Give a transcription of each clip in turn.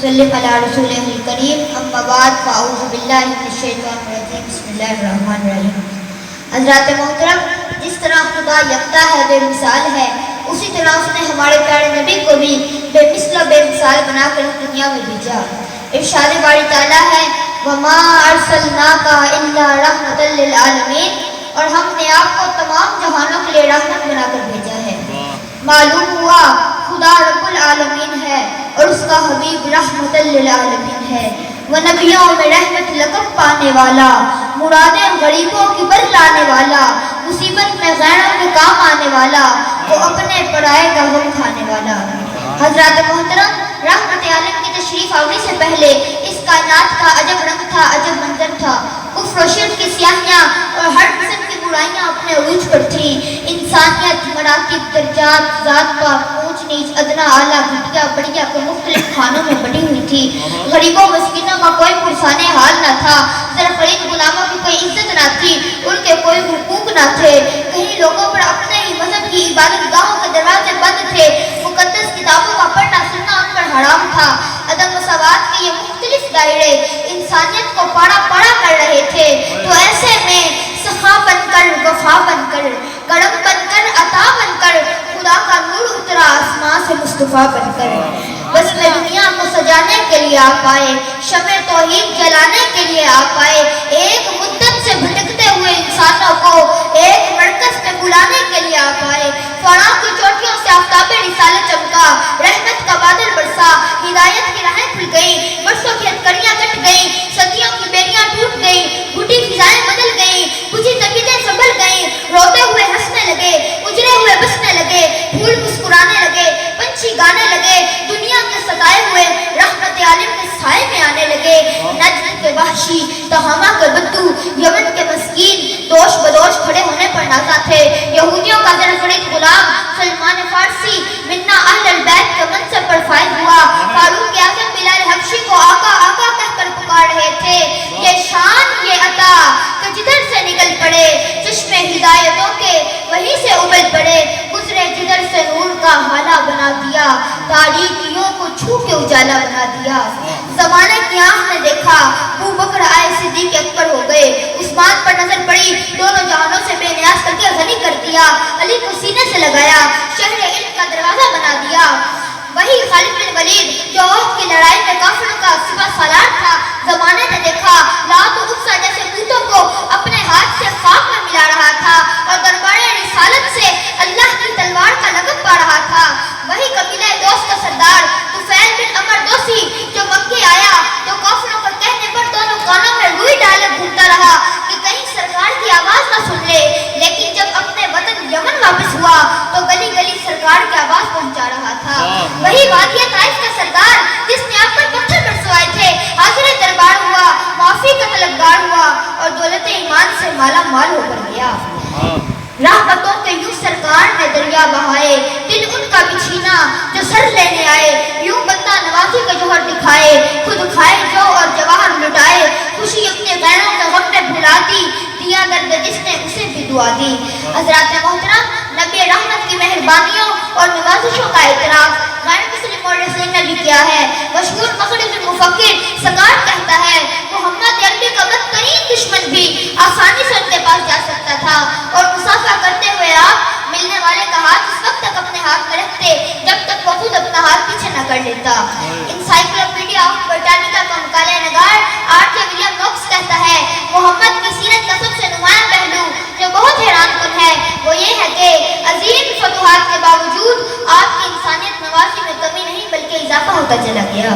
وسلم علی رسولہ الکریم اما بعد فاعوذ باللہ من الشیطان الرجیم بسم اللہ الرحمن الرحیم۔ حضرات محترم، جس طرح خدا یکتا ہے، بے مثال ہے، اسی طرح اس نے ہمارے پیارے نبی کو بھی بے مثل و بے مثال بنا کر دنیا میں بھیجا۔ ارشاد باری تعالیٰ ہے وَمَا أَرْسَلْنَاكَ إِلَّا رَحْمَةً لِلْعَالَمِينَ، اور ہم نے آپ کو تمام جہانوں کے لیے رحمت بنا کر بھیجا ہے۔ معلوم ہوا خدا رب العالمین ہے اور اس کا حبیب رحمت للعالمین ہے۔ وہ نبیوں میں رحمت لقب پانے والا، مرادیں غریبوں کی بر لانے والا، مصیبت میں غیروں کے کام آنے والا، وہ اپنے پرائے کا غم کھانے والا۔ حضرات محترم، رحمت عالم کی تشریف آوری سے پہلے اس کائنات کا عجب رنگ تھا، عجب منظر تھا۔ کفر و شرک کی سیاہیاں اور ہر قسم کی برائیاں اپنے عروج پر تھیں۔ انسانیت، مراتب، درجات، ذات پاک، اونچ نیچ، ادنا اعلیٰ، گھٹیا بڑھیا کو مختلف خانوں میں بڑی ہوئی تھی۔ غریبوں مسکینوں کا کوئی پرسان حال نہ تھا، زرخرید غلاموں کی کوئی عزت نہ تھی، ان کے کوئی حقوق نہ تھے۔ کہیں لوگوں پر اپنے ہی مذہب کی عبادت گاہوں کے دروازے بند تھے، مقدس کتابوں کا پڑھنا سننا ان پر حرام تھا۔ عدم مساوات کے یہ مختلف دائرے انسانیت کو پاڑا پاڑا کر رہے تھے۔ تو ایسے میں سخا بن کر، وفا بن کر، کرم بن کر، عطا بن کر، خدا کا نور اترا آسمان سے مصطفیٰ بن کر۔ بس میں دنیا کو سجانے کے لیے آپ آئے، شمع توحید جلانے کے لیے آپ آئے، ایک مدت سے بھٹکتے ہوئے انسانوں کو ایک مرکز میں بلانے کے لیے آپ آئے۔ فراں کی چوٹیوں سے آفتاب رسالت چمکا، رحمت کا بادل برسا، ہدایت کی راہیں کھل گئیں، برسوں کی ہتکڑیاں کٹ گئیں، صدیوں کی بیڑیاں ٹوٹ گئیں، بھوٹی فضائیں بدل گئیں، بجھی طبیعتیں سنبھل گئیں، روتے ہوئے ہنسنے لگے، اجڑے ہوئے بسنے لگے، پھول مسکرانے لگے، پنچھی گانے لگے، دنیا کے ستائے ہوئے رحمت عالم کے سائے میں آنے لگے۔ نجد کے وحشی، تہامہ کے بدو، یمن کے مسکین دوش بدوش کھڑے ہونے پر نازا تھے۔ یہودیوں کا زرخرید غلام سلمان فارسی منا اہل البیت کے منصب پر فائز ہوا۔ فاروق اعظم بلال حبشی کو آقا آقا کہہ کر پکار رہے تھے۔ یہ شان، یہ عطا کہ جدھر سے نکل پڑے چشمے ہدایتوں کے وہیں سے ابل پڑے، گزرے جدھر سے نور کا حالہ بنا دیا، تاریکیوں کو چھو کے اجالا بنا دیا۔ زمانے کی آنکھ نے دیکھا، ابو بکر آئے صدیق اکبر ہو گئے، عثمان پر نظر پڑی، دونوں جہانوں سے بے نیاز کر کے غنی کر دیا، علی کو سینے سے لگایا، شہر علم کا دروازہ بنا دیا۔ وہی خالد بن ولید جو عہد کی لڑائی میں کافروں کا سپہ سالار تھا، زمانے نے دیکھا لات و عزا جیسے بتوں کو اپنے ہاتھ سے خاک میں ملا رہا تھا اور دربار رسالت سے اللہ کی تلوار کا لقب پا رہا تھا۔ وہی قبیلہ دوست کا سردار طفیل بن عمر دوسی جو مکے آیا تو کافروں پر کہنے پر دونوں کانوں میں روئی ڈالے گھومتا رہا کہ کہیں سرکار کی آواز نہ سن لے، لیکن جب اپنے وطن یمن واپس ہوا تو گلی گلی سرکار کی آواز پہنچا رہا تھا۔ وہی وادی طائف کا سردار جس نے آپ پر پتھر برسوائے تھے، حاضر دربار ہوا، معافی کا طلبگار ہوا اور دولت ایمان سے مالا مال ہو کر گیا۔ رحمتوں کے یوں سرکار نے دریا بہائے، دل ان کا بچھینا جو سر لینے آئے، یوں بندہ نوازی کا جوہر دکھائے، خود کھائے جو اور جواہر لٹائے، خوشی اپنے غیروں کے غم میں بھلا دی، دیا درد جس نے اسے بھی دعا دی۔ حضرات محترم، نبی رحمت کی مہربانیوں اور نوازشوں کا اعتراف غیر مسلم مورخین نے بھی کیا ہے۔ مشہور مغربی مفکر سکار کہتا ہے محمد عربی کا بدترین دشمن بھی آسانی سے ان کے پاس جا سکتا تھا اور مسافہ کرتے ہوئے آپ ملنے والے کا ہاتھ اس وقت تک اپنے ہاتھ میں رکھتے جب تک وہ خود اپنا ہاتھ پیچھے نہ کر لیتا۔ انسائکلوپیڈیا آف برٹانیکا کا مقالہ نگار آر.کے. ولیم نوکس کہتا ہے محمد کی سیرت کا سب سے نمایاں پہلو جو بہت حیران کن ہے وہ یہ ہے کہ عظیم فتوحات کے باوجود آپ کی انسانیت نوازی میں کمی نہیں بلکہ اضافہ ہوتا چلا گیا۔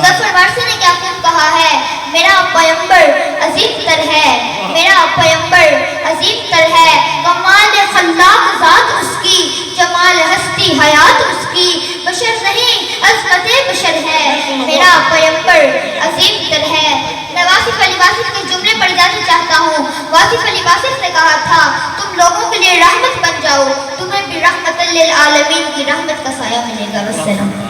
ظفر وارثی نے کیا خوب کہا ہے، میرا پیمبر عظیم تر ہے، میرا پیمبر عظیم تر ہے، کمال خلاق ذات اس کی، جمال ہستی حیات اس کی، بشر نہیں عظمت بشر ہے، میرا پیمبر عظیم تر ہے۔ میں واصف علی واصف کے جملے پر اجازت چاہتا ہوں۔ واصف علی واصف نے کہا تھا تم لوگوں کے لیے رحمت بن جاؤ، تمہیں بھی رحمت للعالمین کی رحمت کا سایہ ملے گا۔ والسلام۔